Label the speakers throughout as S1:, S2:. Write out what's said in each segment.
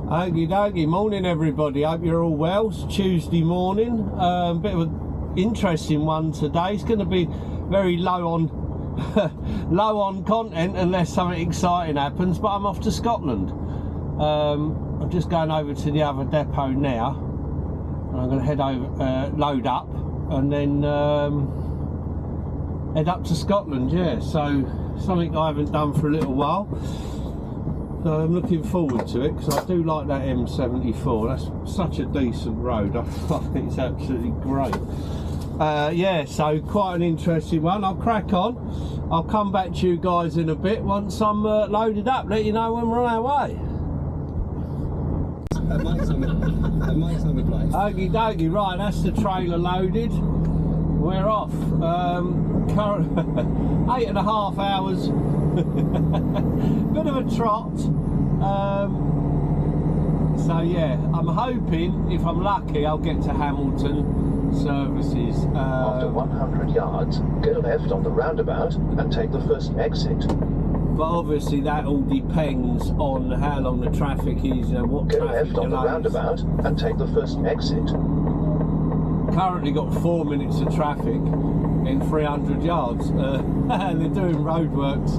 S1: Okie dokie, morning everybody, hope you're all well. It's Tuesday morning, bit of an interesting one today. It's going to be very low on low on content unless something exciting happens, but I'm off to Scotland. I'm just going over to the other depot now, and I'm going to head over, load up, and then head up to Scotland, yeah, so something I haven't done for a little while. So I'm looking forward to it because I do like that M74. That's such a decent road. I think it's absolutely great. Yeah, so quite an interesting one. I'll crack on. I'll come back to you guys in a bit once I'm loaded up. Let you know when we're on our way. Okie dokie, right, that's the trailer loaded. We're off. Current 8.5 hours. Bit of a trot. So yeah, I'm hoping, if I'm lucky, I'll get to Hamilton services.
S2: After 100 yards, go left on the roundabout and take the first exit.
S1: But obviously that all depends on how long the traffic is and what
S2: go
S1: traffic
S2: left on the roundabout and take the first exit.
S1: Currently got 4 minutes of traffic in 300 yards. And they're doing roadworks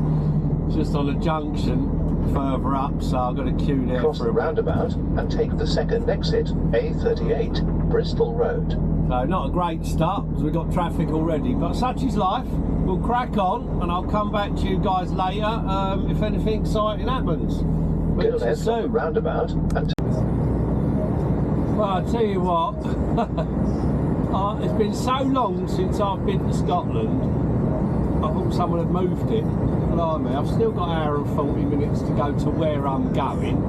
S1: just on a junction further up, so I've got to queue there.
S2: Cross the roundabout and take the second exit, A38, Bristol Road.
S1: So not a great start because we've got traffic already, but such is life. We'll crack on and I'll come back to you guys later if anything exciting happens.
S2: Go left on the roundabout and
S1: well, I'll tell you what, it's been so long since I've been to Scotland, I thought someone had moved it. Blimey, I've still got an hour and 40 minutes to go to where I'm going.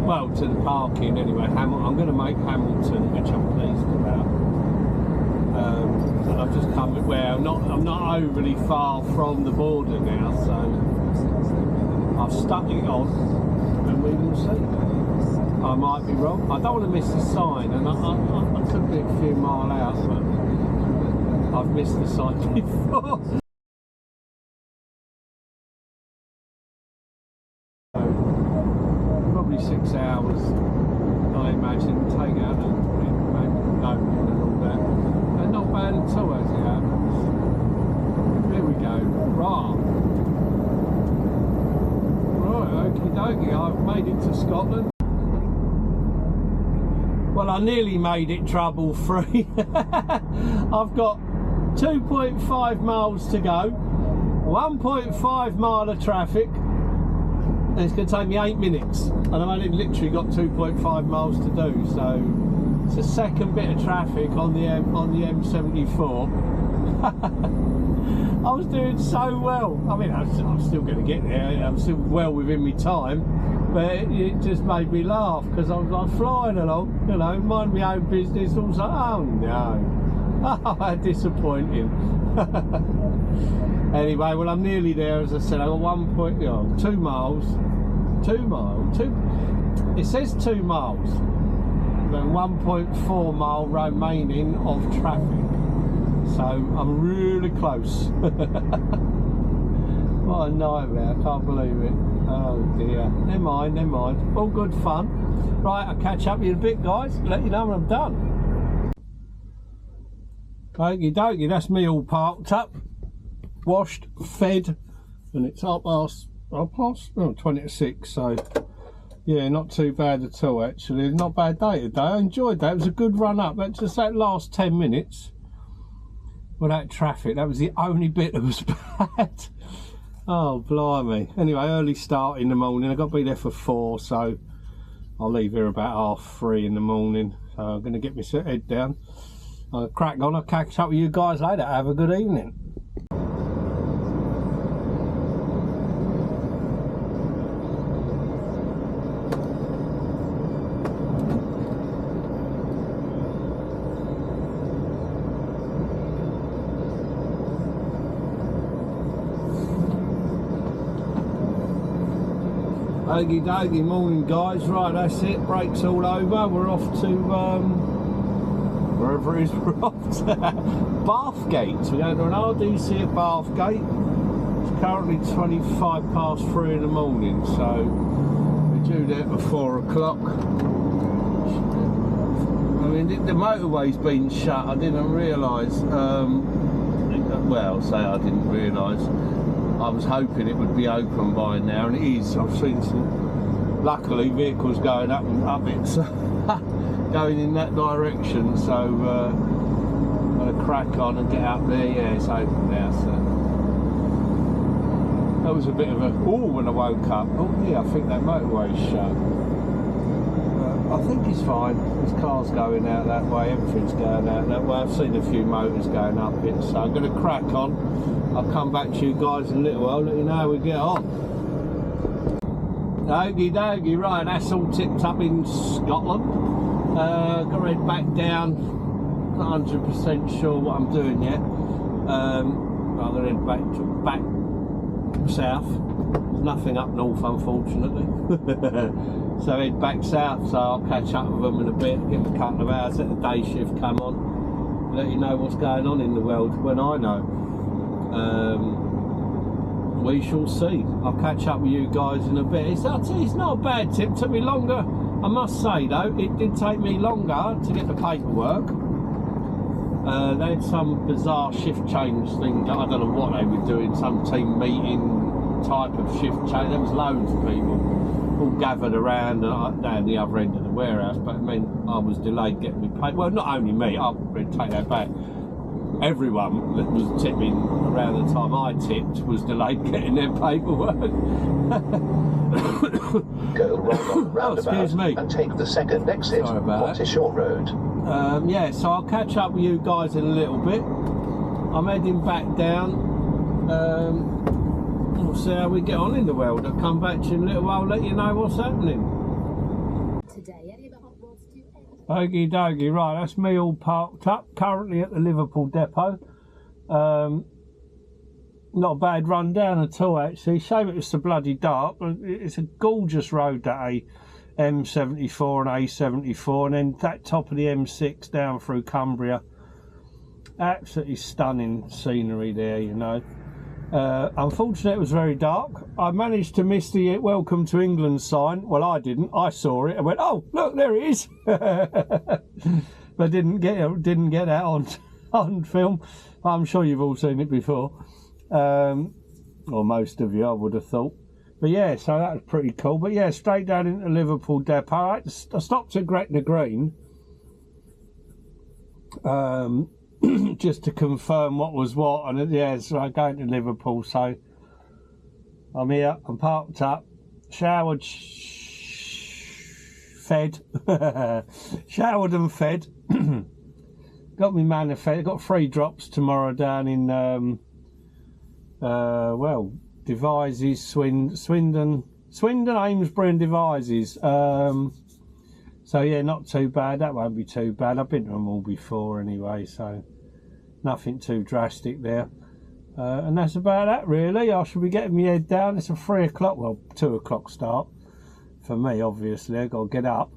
S1: Well, to the parking anyway. I'm going to make Hamilton, which I'm pleased about. And I've just come where I'm not overly far from the border now, so I've stuck it on, and we will see. I might be wrong. I don't want to miss the sign, and I could be a few miles out, but I've missed the sign before. Probably 6 hours, I imagine, take out and loading and all that. And not bad at all as it happens. There we go. Right, okie dokie, I've made it to Scotland. Well, I nearly made it trouble free. I've got 2.5 miles to go, 1.5 mile of traffic. And it's going to take me 8 minutes, and I've only literally got 2.5 miles to do. So it's the second bit of traffic on the M74. I was doing so well. I mean, I'm still going to get there. I'm still well within my time, but it just made me laugh because I was like flying along, you know, mind my own business. I was like, oh no, oh, how disappointing. Anyway, well, I'm nearly there, as I said. I got 2 miles. 2 miles. It says 2 miles. But 1.4 mile remaining of traffic. So I'm really close. What a nightmare! I can't believe it. Oh dear. Never mind. All good fun. Right, I'll catch up with you in a bit, guys. Let you know when I'm done. Okie dokie. That's me all parked up, washed, fed, and it's 20 to 6, so yeah, not too bad at all actually. Not bad day today. I enjoyed that. It was a good run up. But just that last 10 minutes without traffic, that was the only bit that was bad. Oh blimey. Anyway, early start in the morning. I've got to be there for 4, so I'll leave here about 3:30 in the morning. So I'm going to get my head down. I'll crack on. I'll catch up with you guys later. Have a good evening. Okie dokie, morning guys. Right, that's it, brakes all over. We're off to wherever it is we're off to. Bathgate. We're going to an RDC at Bathgate. It's currently 3:25 in the morning, so we're due there for 4 o'clock. I mean, the motorway's been shut. I didn't realise. Well, say I didn't realise. I was hoping it would be open by now, and it is. I've seen some, luckily, vehicles going up and up it, so going in that direction. So I'm going to crack on and get up there. Yeah, it's open now. So that was a bit of a when I woke up. Oh yeah, I think that motorway's shut. I think it's fine. There's cars going out that way, everything's going out that way. I've seen a few motors going up it, so I'm going to crack on. I'll come back to you guys in a little while, let you know how we get on. Okie dokie, right, that's all tipped up in Scotland. Got to head back down. Not 100% sure what I'm doing yet. I'm going to head back south. There's nothing up north, unfortunately. So head back south, so I'll catch up with them in a bit, give them a couple of hours, let the day shift come on, let you know what's going on in the world when I know. We shall see. I'll catch up with you guys in a bit. It's not a bad tip. It took me longer, I must say though, it did take me longer to get the paperwork. They had some bizarre shift change thing, I don't know what they were doing, some team meeting type of shift change. There was loads of people all gathered around down the other end of the warehouse, but it meant I was delayed getting me paid. Well, not only me, I'll take that back. Everyone that was tipping around the time I tipped was delayed getting their paperwork.
S2: Go right on the roundabout and take the second exit onto Short Road.
S1: Yeah, so I'll catch up with you guys in a little bit. I'm heading back down. We'll see how we get on in the world. I'll come back to you in a little while, let you know what's happening. Okie dokie, right, that's me all parked up, currently at the Liverpool depot. Not a bad run down at all actually, shame it was so bloody dark, but it's a gorgeous road, that M74 and A74, and then that top of the M6 down through Cumbria. Absolutely stunning scenery there, you know. Unfortunately it was very dark. I managed to miss the Welcome to England sign. Well, I didn't. I saw it and went, oh look, there it is. But didn't get that on film. I'm sure you've all seen it before, or most of you, I would have thought. But yeah, so that was pretty cool. But yeah, straight down into Liverpool depot. I stopped at Gretna Green just to confirm what was what, and yeah, so I'm going to Liverpool, so I'm here, I'm parked up, showered, fed, showered and fed, got me manifest, got 3 drops tomorrow down in, well, Devizes, Swindon, Amesbury and Devizes, so yeah, not too bad. That won't be too bad. I've been to them all before anyway, so nothing too drastic there. And that's about that really. I should be getting my head down. It's a 3 o'clock, well, 2 o'clock start for me, obviously. I've got to get up.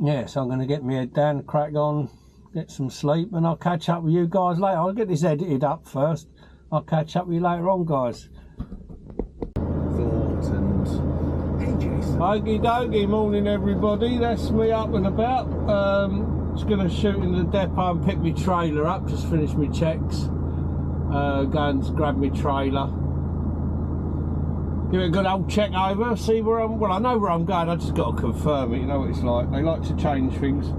S1: Yeah, so I'm going to get my head down, crack on, get some sleep, and I'll catch up with you guys later. I'll get this edited up first. I'll catch up with you later on, guys. Okie dokie, morning everybody, that's me up and about. Just going to shoot in the depot and pick my trailer up, just finish my checks, go and grab my trailer, give it a good old check over, see where I'm, well I know where I'm going, I just got to confirm it, you know what it's like, they like to change things.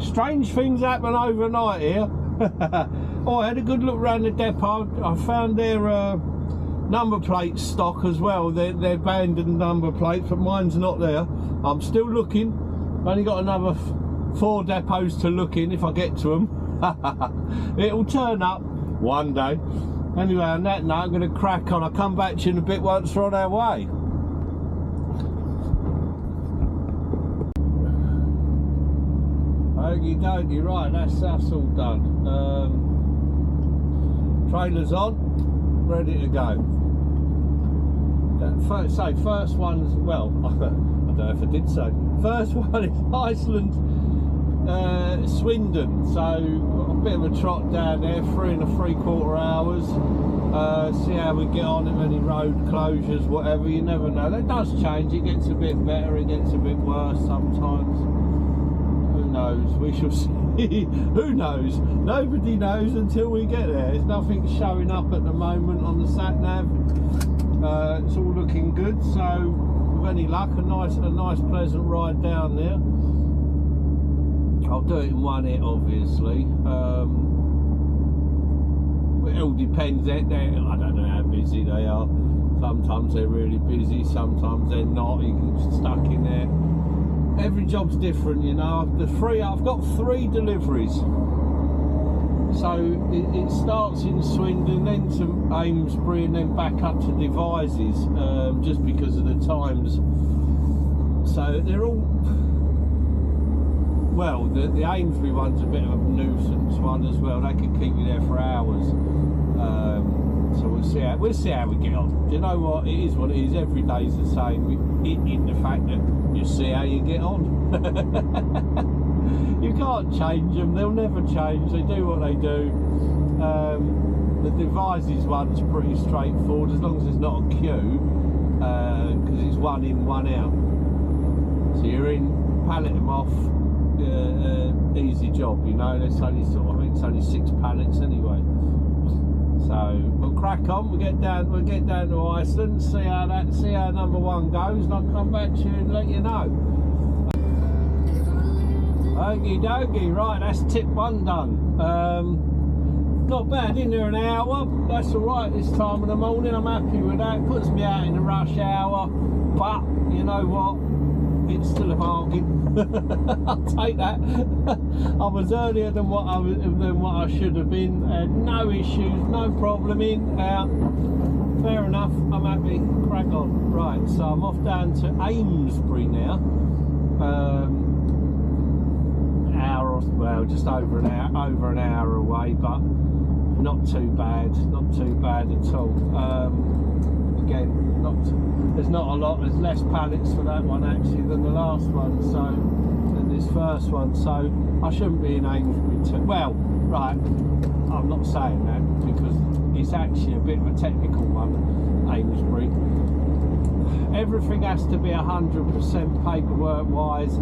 S1: Strange things happen overnight here. Oh, I had a good look around the depot, I found their number plate stock as well, they're abandoned number plates, but mine's not there. I'm still looking, I've only got another 4 depots to look in if I get to them. It'll turn up one day. Anyway, on that note, I'm going to crack on. I'll come back to you in a bit once we're on our way. Okie dokie, right, that's all done. Trailer's on, ready to go. First one's, well, I don't know if I did so. First one is Iceland Swindon, so a bit of a trot down there, 3 3/4 hours. See how we get on, if any road closures, whatever, you never know. That does change, it gets a bit better, it gets a bit worse sometimes. Who knows, we shall see. Who knows, nobody knows until we get there. There's nothing showing up at the moment on the sat nav. It's all looking good, so with any luck, a nice pleasant ride down there. I'll do it in one hit, obviously. It all depends. I don't know how busy they are. Sometimes they're really busy, sometimes they're not. You can get stuck in there. Every job's different, you know. I've got 3 deliveries. So it starts in Swindon, then to Amesbury, and then back up to Devizes, just because of the times. So they're all, well, the Amesbury one's a bit of a nuisance one as well. They can keep you there for hours. So we'll see how we get on. Do you know what? It is what it is. Every day's the same. In the fact that you see how you get on. You can't change them. They'll never change. They do what they do. The Devizes one's pretty straightforward as long as there's not a queue, because it's 1 in, 1 out. So you're in, pallet them off. Easy job, you know. There's only I think it's only 6 pallets anyway. So we'll crack on. We'll get down to Iceland, see how number 1 goes, and I'll come back to you and let you know. Okie dokie, right, that's tip 1 done. Not bad, in there an hour. That's alright this time of the morning. I'm happy with that. It puts me out in the rush hour, but you know what? It's still a bargain. I'll take that. I was earlier than what I should have been. No issues, no problem, in, out. Fair enough, I'm happy. Crack on. Right, so I'm off down to Amesbury now. Well, just over an hour away, but not too bad at all. Again, there's not a lot. There's less pallets for that one actually than the last one, than this first one. So I shouldn't be in Amesbury too. Well, right, I'm not saying that because it's actually a bit of a technical one, Amesbury. Everything has to be 100% paperwork wise.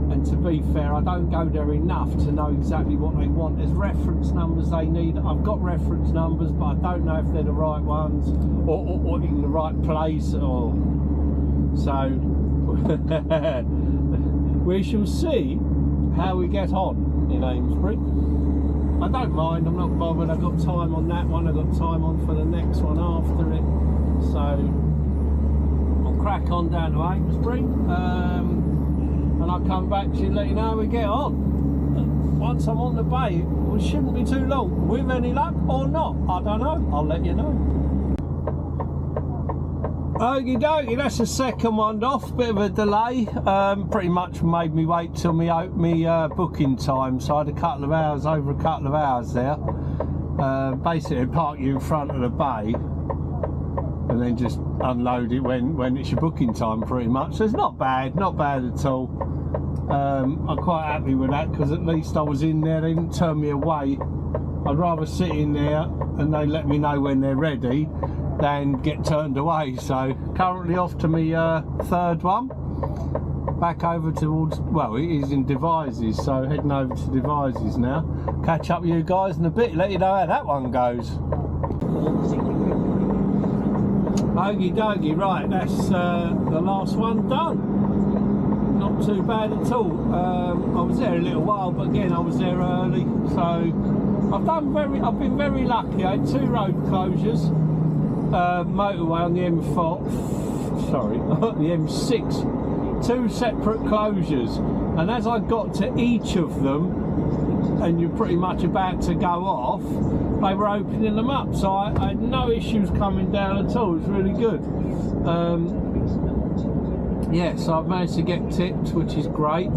S1: And to be fair, I don't go there enough to know exactly what they want. There's reference numbers they need. I've got reference numbers, but I don't know if they're the right ones or in the right place. So we shall see how we get on in Amesbury. I don't mind. I'm not bothered. I've got time on that one. I've got time on for the next one after it. So I'll crack on down to Amesbury. And I'll come back to you and let you know how we get on. Once I'm on the bay, it shouldn't be too long, with any luck or not. I don't know, I'll let you know. Okie dokie, that's the second one off, bit of a delay. Pretty much made me wait till me booking time, so I had over a couple of hours there. Basically park you in front of the bay and then just unload it when it's your booking time pretty much. So it's not bad at all. I'm quite happy with that because at least I was in there, they didn't turn me away. I'd rather sit in there and they let me know when they're ready than get turned away. So currently off to me 3rd one, back over towards, well, it is in Devizes, so heading over to Devizes now. Catch up with you guys in a bit, let you know how that one goes. Okie dokie, right, that's the last one done. Not too bad at all. I was there a little while, but again I was there early, so I've been very lucky. I had 2 road closures, motorway on the M4, sorry, the M6, 2 separate closures, and as I got to each of them, and you're pretty much about to go off, they were opening them up, so I had no issues coming down at all. It was really good. Yeah, so I've managed to get tipped, which is great.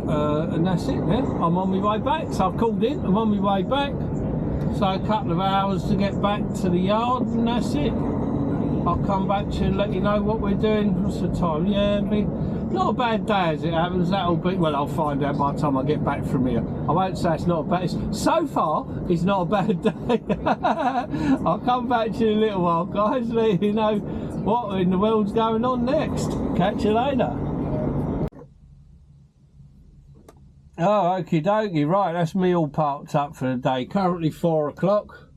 S1: And that's it now. I'm on my way back, so I've called in, I'm on my way back. So a couple of hours to get back to the yard, and that's it. I'll come back to you and let you know what we're doing. What's the time? Yeah, Not a bad day as it happens. That'll be, well, I'll find out by the time I get back from here. I won't say it's not a bad, so far it's not a bad day. I'll come back to you in a little while, guys, let you know what in the world's going on next. Catch you later. Oh, okie dokie, right, that's me all parked up for the day. Currently 4 o'clock.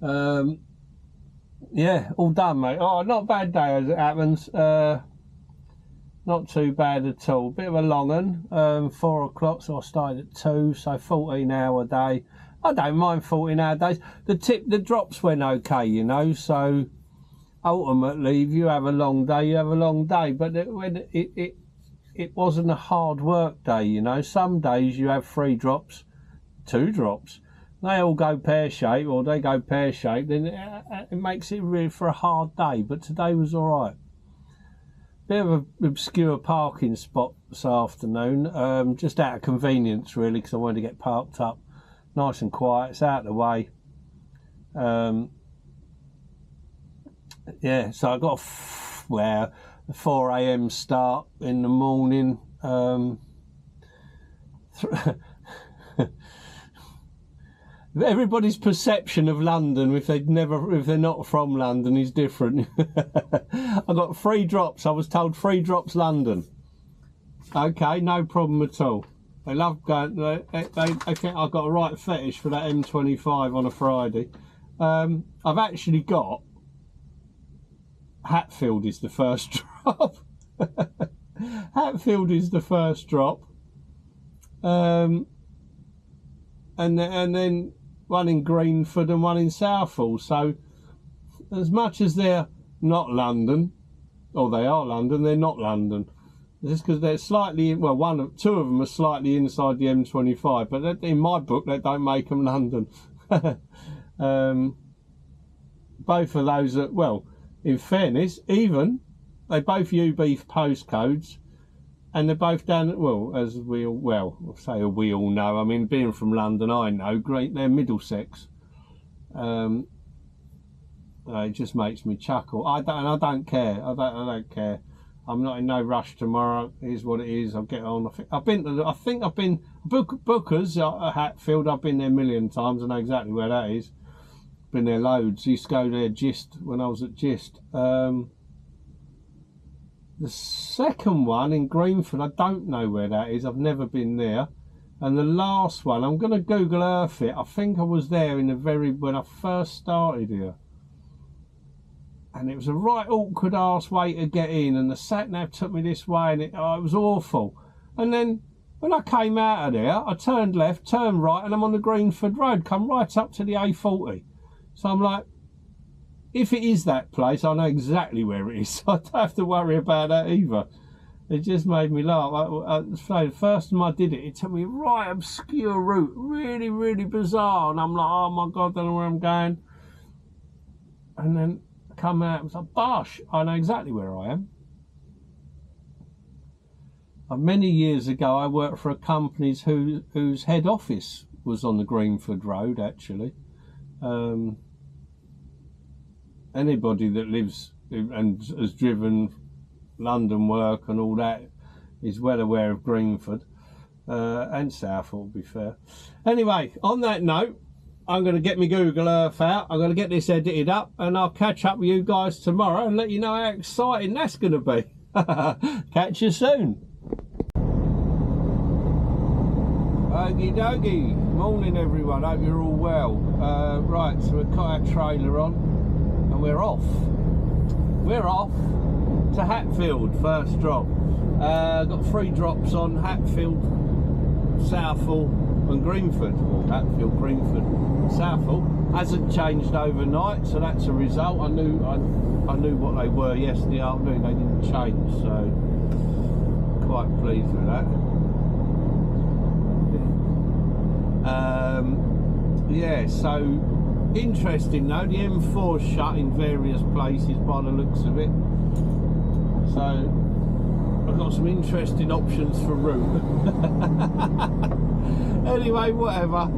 S1: Yeah, all done, mate. Oh, not a bad day as it happens. Not too bad at all. Bit of a long one. 4 o'clock, so I started at 2, so 14-hour day. I don't mind 14-hour days. The drops went okay, you know, so ultimately if you have a long day, you have a long day. But it wasn't a hard work day, you know. Some days you have 3 drops, 2 drops. They all go pear-shaped, or they go pear-shaped, then it makes it really for a hard day. But today was all right. Bit of an obscure parking spot this afternoon, just out of convenience really, because I wanted to get parked up nice and quiet. It's out of the way. Yeah, so I got a 4 a.m. start in the morning. Everybody's perception of London, if they're not from London, is different. I got 3 drops. I was told 3 drops London. Okay, no problem at all. They love going. They think I've got a right fetish for that M25 on a Friday. I've actually got Hatfield is the first drop. Hatfield is the first drop. And then one in Greenford and one in Southall. So as much as they're not London, or they are London, they're not London. Just because they're slightly, well, 2 of them are slightly inside the M25, but that, in my book, that don't make them London. Both of those are, well, in fairness, even, they both UB postcodes, and they're both down, well, as we all, well, I'll say we all know, I mean, being from London, I know, great, they're Middlesex. It just makes me chuckle. I don't care. I don't care. I'm not in no rush tomorrow. It is what it is. I'll get on. I think I've been Booker's at Hatfield. I've been there a million times. I know exactly where that is. Been there loads. Used to go there Gist when I was at Gist. The second one in Greenford, I don't know where that is. I've never been there. And the last one, I'm going to Google Earth it. I think I was there in when I first started here. And it was a right awkward arse way to get in, and the sat nav took me this way, and it was awful. And then when I came out of there, I turned left, turned right, and I'm on the Greenford Road, come right up to the A40. So I'm like, if it is that place, I know exactly where it is, so I don't have to worry about that either. It just made me laugh. The first time I did it, it took me a right obscure route, really, really bizarre, and I'm like, oh my God, I don't know where I'm going. And then come out, it was like, bosh, I know exactly where I am. Many years ago, I worked for a company whose head office was on the Greenford Road, actually. Anybody that lives and has driven London work and all that is well aware of Greenford, and Southall, to be fair. Anyway, on that note, I'm going to get my Google Earth out. I'm going to get this edited up, and I'll catch up with you guys tomorrow and let you know how exciting that's going to be. Catch you soon. Okie dokie. Morning, everyone. Hope you're all well. Right, so we've got our trailer on, and we're off. We're off to Hatfield, first drop. Got 3 drops on Hatfield, Southall and Greenford, or Hatfield, Greenford, Southall. Hasn't changed overnight, so that's a result. I knew what they were yesterday afternoon. They didn't change, so quite pleased with that. Yeah, so interesting though. The M4's shut in various places by the looks of it. So I've got some interesting options for route. Anyway, whatever.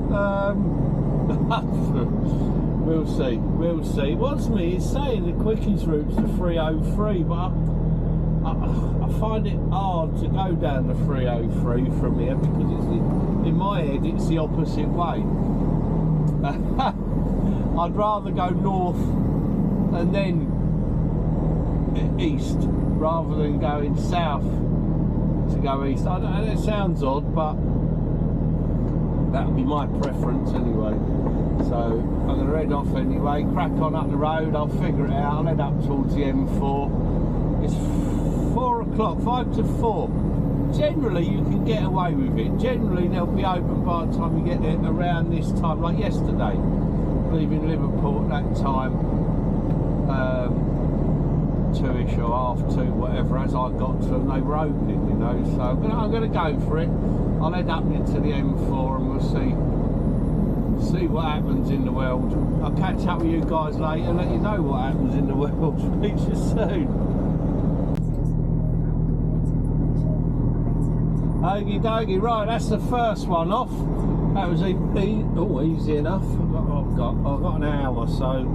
S1: We'll see. We'll see. What's me is saying the quickest route's the 303, but I find it hard to go down the 303 from here because it's in my head it's the opposite way. I'd rather go north and then east rather than going south to go east. I don't know, it sounds odd, but that would be my preference anyway. So I'm going to head off anyway, crack on up the road, I'll figure it out. I'll head up towards the M4. It's 4 o'clock, 5 to 4. Generally you can get away with it. Generally they'll be open by the time you get there around this time, like yesterday. Leaving Liverpool at that time, 2ish or half 2, whatever, as I got to them, they were opening, you know. So I'm going to go for it. I'll head up into the M4 and we'll see what happens in the world. I'll catch up with you guys later and let you know what happens in the world. Speak to you soon. Okie dokie, right, that's the first one off. That was easy enough. I've got an hour, so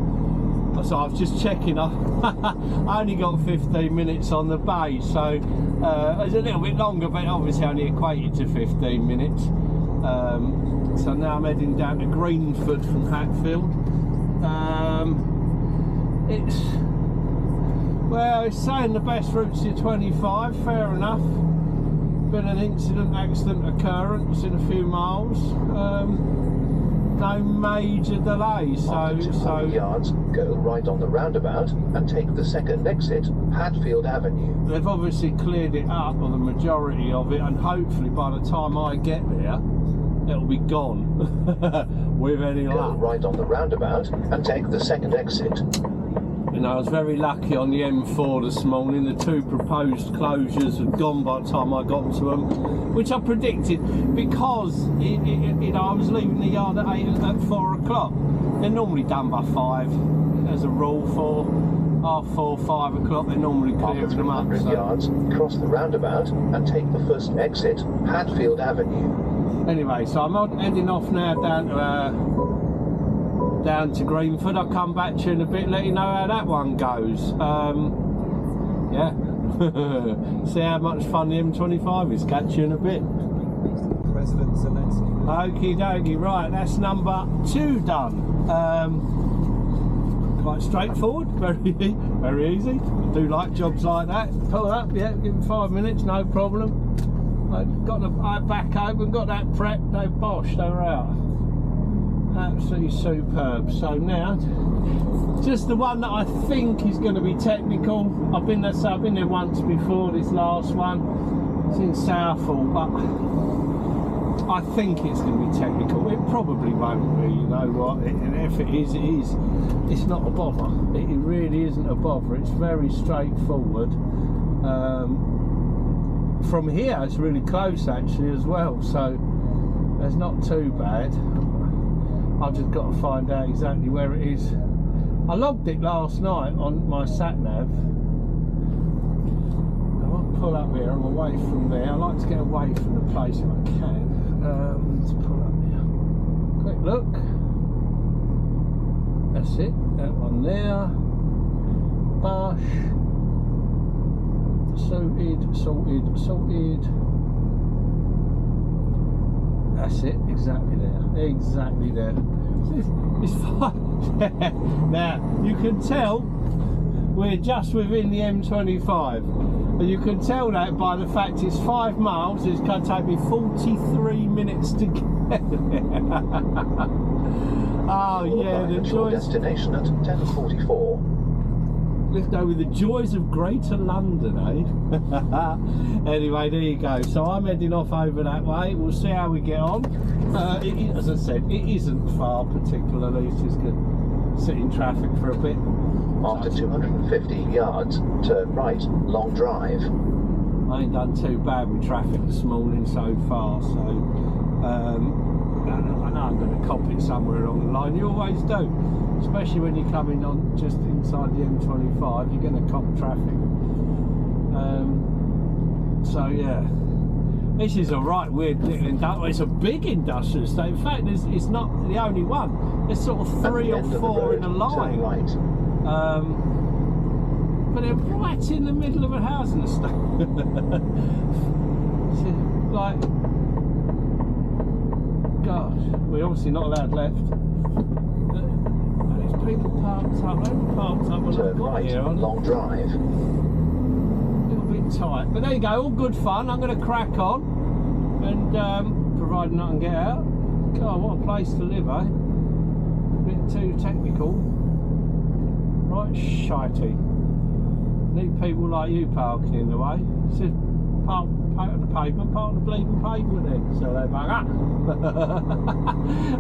S1: I was just checking. I only got 15 minutes on the bay, so it was a little bit longer, but obviously only equated to 15 minutes. So now I'm heading down to Greenford from Hatfield. It's saying the best route's your 25, fair enough. Been an accident occurrence in a few miles. No major delays.
S2: After 200 yards, go right on the roundabout and take the second exit, Hatfield Avenue.
S1: They've obviously cleared it up, or the majority of it, and hopefully by the time I get there, it'll be gone with any luck.
S2: Go right on the roundabout and take the second exit.
S1: You know, I was very lucky on the M4 this morning. The 2 proposed closures had gone by the time I got to them, which I predicted because you know, I was leaving the yard at 4 o'clock. They're normally done by 5 as a rule. 4, 5 o'clock. They're normally clearing them up.
S2: After 300 yards, cross the roundabout and take the first exit, Hatfield Avenue.
S1: Anyway, so I'm heading off now down to Greenford. I'll come back to you in a bit, let you know how that one goes. Yeah. See how much fun the M25 is. Catch you in a bit. Okie dokie, right, that's number 2 done. Quite straightforward, very easy. I do like jobs like that. Pull up, yeah, give them 5 minutes, no problem. I've got the back open, got that prep, no bosh, they were out. Absolutely superb. So now, just the one that I think is going to be technical. I've been there once before, this last one. It's in Southall, but I think it's going to be technical. It probably won't be, you know what, and if it is, it's not a bother. It really isn't a bother. It's very straightforward. From here it's really close actually as well, so it's not too bad. I've just got to find out exactly where it is. I logged it last night on my sat nav. I won't pull up here, I'm away from there. I like to get away from the place if I can. Let's pull up here. Quick look. That's it, that one there. Bush. Salted. That's it, exactly there. It's fine. Now, you can tell we're just within the M25. And you can tell that by the fact it's 5 miles, it's going to take me 43 minutes to get there. Oh yeah, the joys.
S2: Destination at 10:44.
S1: Let's go with the joys of Greater London, eh? Anyway, there you go. So I'm heading off over that way. We'll see how we get on. As I said, it isn't far particularly. It's just going to sit in traffic for a bit.
S2: After 250 yards, turn right, long drive.
S1: I ain't done too bad with traffic this morning so far, so I know I'm going to cop it somewhere along the line. You always do, especially when you're coming on just inside the M25. You're going to cop traffic. So yeah, this is a right weird little industrial. It's a big industrial estate. In fact, it's not the only one. There's sort of 3 or 4 in a line. but they're right in the middle of a housing estate. Like, gosh, we're obviously not allowed left. There's people parked up, they parked up when
S2: Turn right,
S1: here.
S2: long drive.
S1: A little bit tight, but there you go, all good fun. I'm going to crack on, and providing I can get out. God, what a place to live, eh? A bit too technical. Right, shitey. Need people like you parking in the way. It says park on the pavement, park on the bleeding pavement then. So they bugger.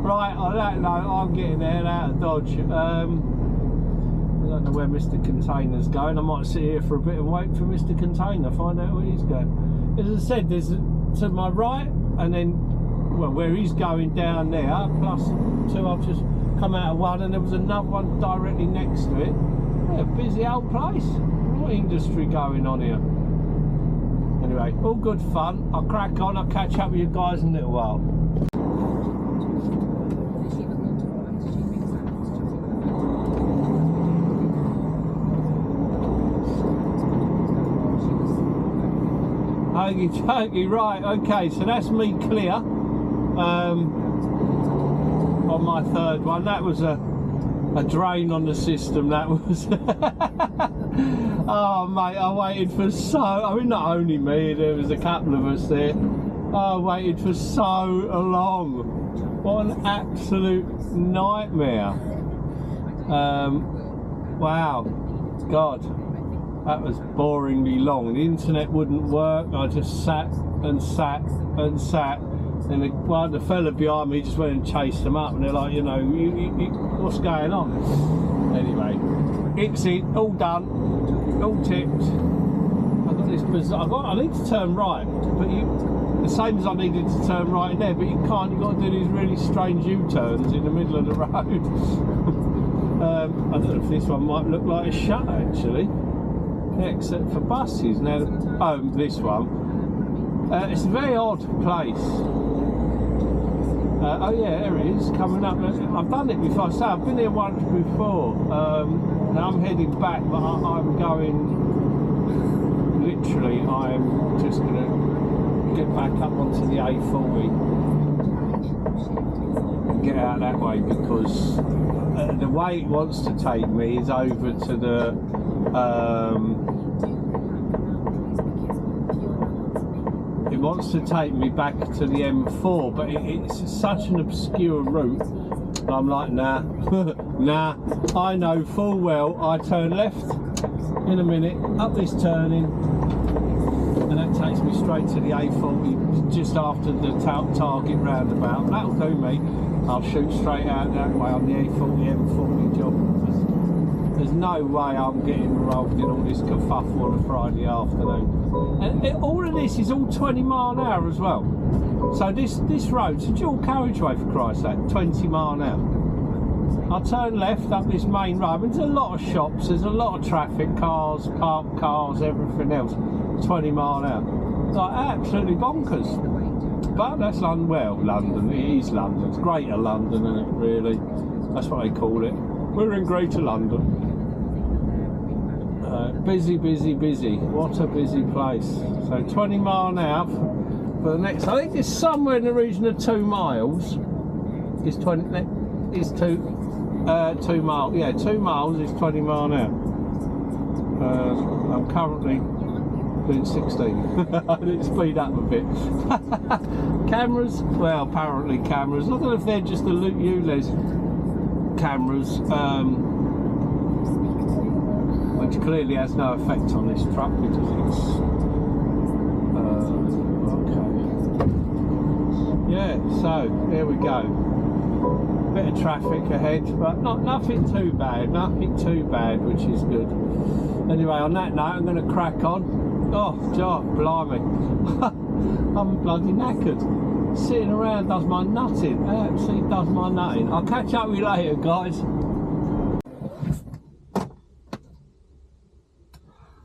S1: Right, on that note, I'm getting there out of Dodge. I don't know where Mr. Container's going. I might sit here for a bit and wait for Mr. Container, find out where he's going. As I said, there's to my right, and then, well, where he's going down there, plus two, I've just come out of one, and there was another one directly next to it. Yeah, busy old place. What industry going on here? Anyway, all good fun. I'll crack on. I'll catch up with you guys in a little while. Okie dokie, right, okay, so that's me clear on my third one. That was a drain on the system, that was. Oh mate, I waited for I mean, not only me, there was a couple of us there. I waited for so long. What an absolute nightmare. Wow, God, that was boringly long. The internet wouldn't work. I just sat and sat and sat, and the fella behind me just went and chased them up, and they're like, you know, what's going on? Anyway, it's it, all done, all tipped. I've got this bizarre, I need to turn right, but the same as I needed to turn right in there, but you can't. You've got to do these really strange U-turns in the middle of the road. I don't know if this one might look like a shut actually. Yeah, except for buses. Now, this one. It's a very odd place. Oh yeah, there it is, coming up. I've done it before, so I've been here once before. Now I'm heading back, but I'm going, literally, I'm just going to get back up onto the A40 and get out that way, because the way it wants to take me is over to the it wants to take me back to the M4, but it's such an obscure route. I'm like, nah, nah. I know full well I turn left in a minute, up this turning, and that takes me straight to the A40 just after the target roundabout. That'll do me. I'll shoot straight out that way on the A40 M40 job. There's no way I'm getting involved in all this kerfuffle on a Friday afternoon. And all of this is all 20 mile an hour as well. So this road's a dual carriageway, for Christ's sake, 20 mile an hour. I turn left up this main road. There's a lot of shops, there's a lot of traffic, cars, parked cars, everything else. 20 mile an hour. Like, absolutely bonkers. But that's London. Well, London, it is London. It's Greater London, isn't it, really? That's what they call it. We're in Greater London. Busy, busy, busy. What a busy place. So 20 mile an hour for the next, I think it's somewhere in the region of 2 miles. Is 2 miles. Yeah, 2 miles is 20 mile an hour. I'm currently doing 16. I need to speed up a bit. Cameras, well, apparently cameras. I don't know if they're just the ULEZ cameras, which clearly has no effect on this truck because it's okay. Yeah, so there we go. Bit of traffic ahead, but nothing too bad, which is good. Anyway, on that note, I'm going to crack on. Oh, God, blimey. I'm bloody knackered. Sitting around does my nutting. Absolutely does my nutting. I'll catch up with you later, guys.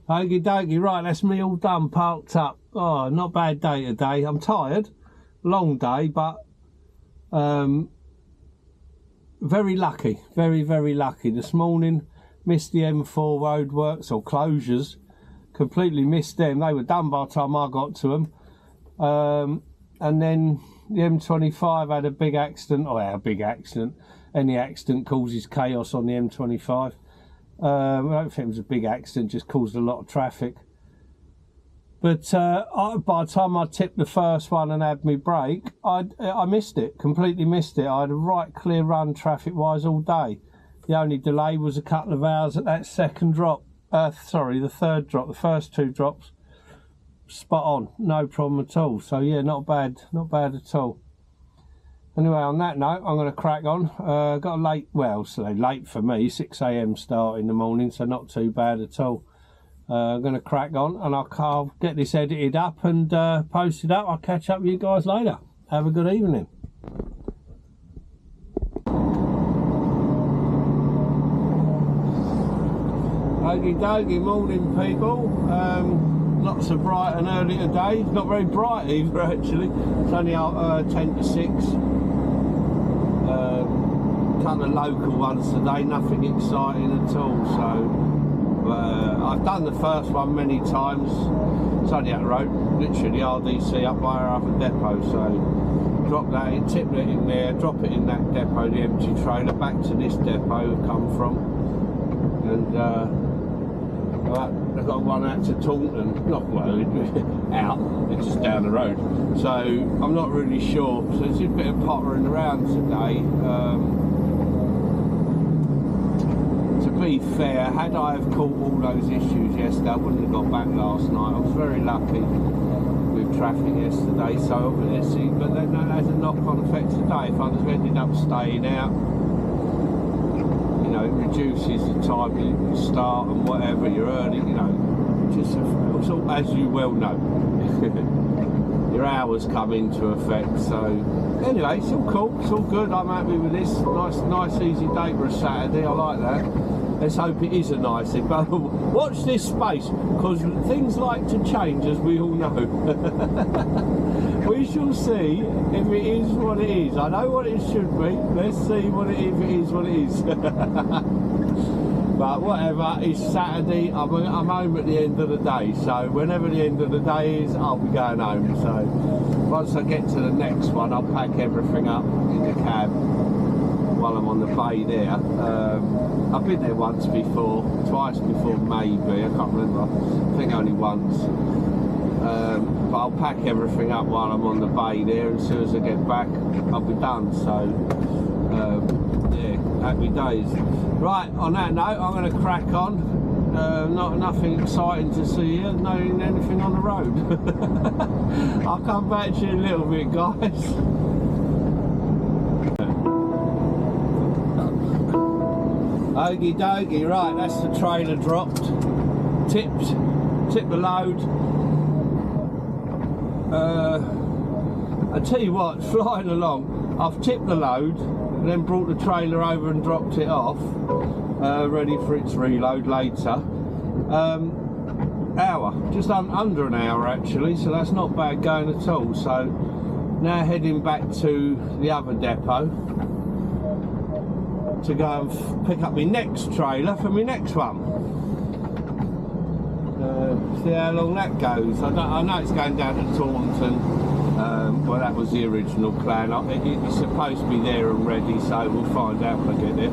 S1: Okie dokie, right, that's me all done, parked up. Oh, not bad day today. I'm tired. Long day, but very lucky. Very, very lucky. This morning, missed the M4 roadworks or closures, completely missed them. They were done by the time I got to them. And then the M25 had a big accident. Oh, a big accident. Any accident causes chaos on the M25. I don't think it was a big accident, just caused a lot of traffic. But by the time I tipped the first one and had me break, I missed it, completely missed it. I had a right clear run traffic-wise all day. The only delay was a couple of hours at that second drop. Sorry, the third drop. The first two drops, spot on, no problem at all. So yeah, not bad at all. Anyway, on that note, I'm going to crack on. Got a late, well, so late for me, 6 AM start in the morning, so not too bad at all. I'm going to crack on, and I'll get this edited up and posted up. I'll catch up with you guys later. Have a good evening. Okie dokie, morning people. Not so bright and early today. Not very bright either actually. It's only 10 to 6. Couple of local ones today, nothing exciting at all. So I've done the first one many times. It's only up the road, literally RDC up by our other depot. So drop that in, tip it in there, drop it in that depot, the empty trailer, back to this depot we've come from. And I've got one out to Taunton, not well, out, it's just down the road. So I'm not really sure. So it's a bit of pottering around today. To be fair, had I have caught all those issues yesterday, I wouldn't have got back last night. I was very lucky with traffic yesterday, so obviously, but then that has a knock-on effect today. If I'd have ended up staying out, you know, it reduces the time you start and whatever, you're earning, you know, just so, as you well know, your hours come into effect. So anyway, it's all cool, it's all good. I'm happy with this. Nice easy day for a Saturday. I like that. Let's hope it is a nice thing. But watch this space, because things like to change, as we all know. We shall see if it is what it is. I know what it should be. Let's see what it is what it is. But whatever, it's Saturday. I'm home at the end of the day. So whenever the end of the day is, I'll be going home. So once I get to the next one, I'll pack everything up in the cab while I'm on the bay there. I've been there once before, twice before maybe, I can't remember, I think only once. But I'll pack everything up while I'm on the bay there, and as soon as I get back I'll be done. So yeah, happy days. Right, on that note, I'm going to crack on. Nothing exciting to see here, not anything on the road. I'll come back to you in a little bit, guys. Okie dokie, right, that's the trailer dropped, tipped the load. I tell you what, flying along, I've tipped the load and then brought the trailer over and dropped it off, ready for its reload later. Hour, just under an hour actually, so that's not bad going at all. So now heading back to the other depot to go and pick up my next trailer for my next one. See how long that goes. I know it's going down to Taunton. Well, that was the original plan. It's supposed to be there and ready, so we'll find out when I get there.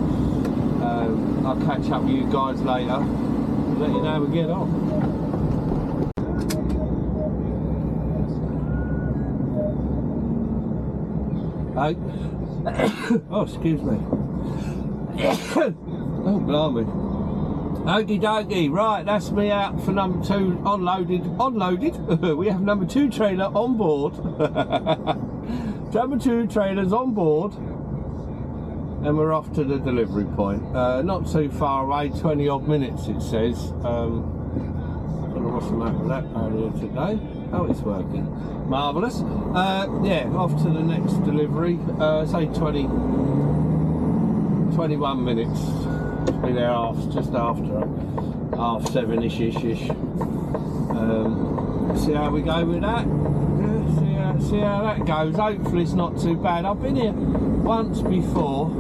S1: I'll catch up with you guys later and let you know how we get on. Oh, excuse me. Oh, blimey. Okie dokie, right, that's me out for number 2, unloaded. We have number 2 trailer on board. Number 2 trailers on board, and we're off to the delivery point. Not too far away, 20 odd minutes it says. I don't know what's the matter with that earlier today. Oh, it's working. Marvellous. Yeah, off to the next delivery. Say 21 minutes. Be there just after 7ish. See how we go with that. Yeah, see how that goes. Hopefully it's not too bad. I've been here once before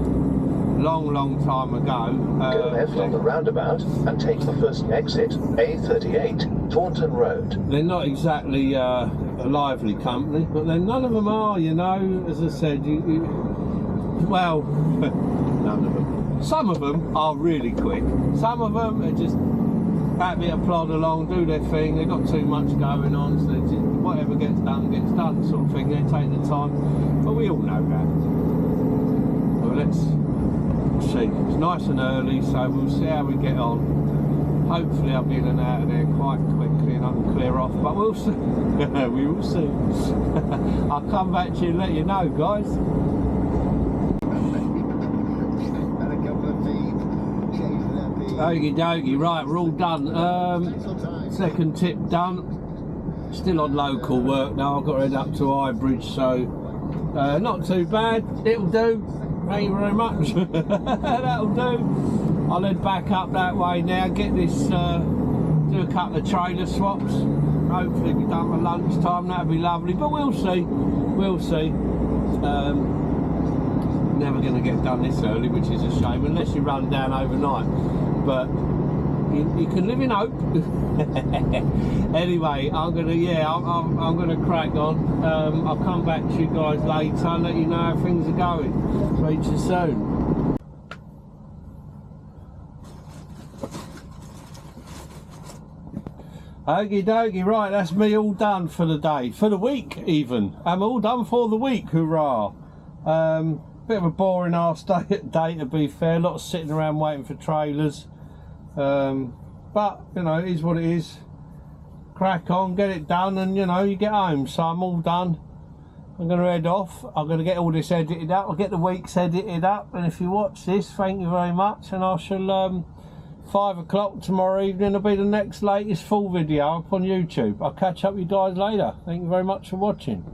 S1: long time ago.
S2: Go left on the roundabout and take the first exit, A38, Taunton Road.
S1: They're not exactly a lively company, but then none of them are, you know. As I said, well, none of them. Some of them are really quick. Some of them are just happy to plod along, do their thing. They've got too much going on, so they just, whatever gets done, sort of thing. They take the time, but we all know that. Well, let's see. It's nice and early, so we'll see how we get on. Hopefully I'll be in and out of there quite quickly and I can clear off, but we'll see. We will see. I'll come back to you and let you know, guys. Okie dokie, right, we're all done. Second tip done. Still on local work now. I've got to head up to Highbridge, so not too bad. It'll do. Thank you very much. That'll do. I'll head back up that way now, get this, do a couple of trailer swaps. Hopefully be done for lunchtime, that'd be lovely, but we'll see. We'll see. Never going to get done this early, which is a shame, unless you run down overnight. But you can live in hope. Anyway, I'm gonna crack on. I'll come back to you guys later and let you know how things are going. Speak to you soon. Okie dokie, right, that's me all done for the day, for the week even. I'm all done for the week, hurrah. Bit of a boring arse day to be fair, a lot of sitting around waiting for trailers. But, you know, it is what it is. Crack on, get it done, and, you know, you get home. So I'm all done. I'm going to head off. I'm going to get all this edited up. I'll get the weeks edited up. And if you watch this, thank you very much. And I shall, 5 o'clock tomorrow evening will be the next latest full video up on YouTube. I'll catch up with you guys later. Thank you very much for watching.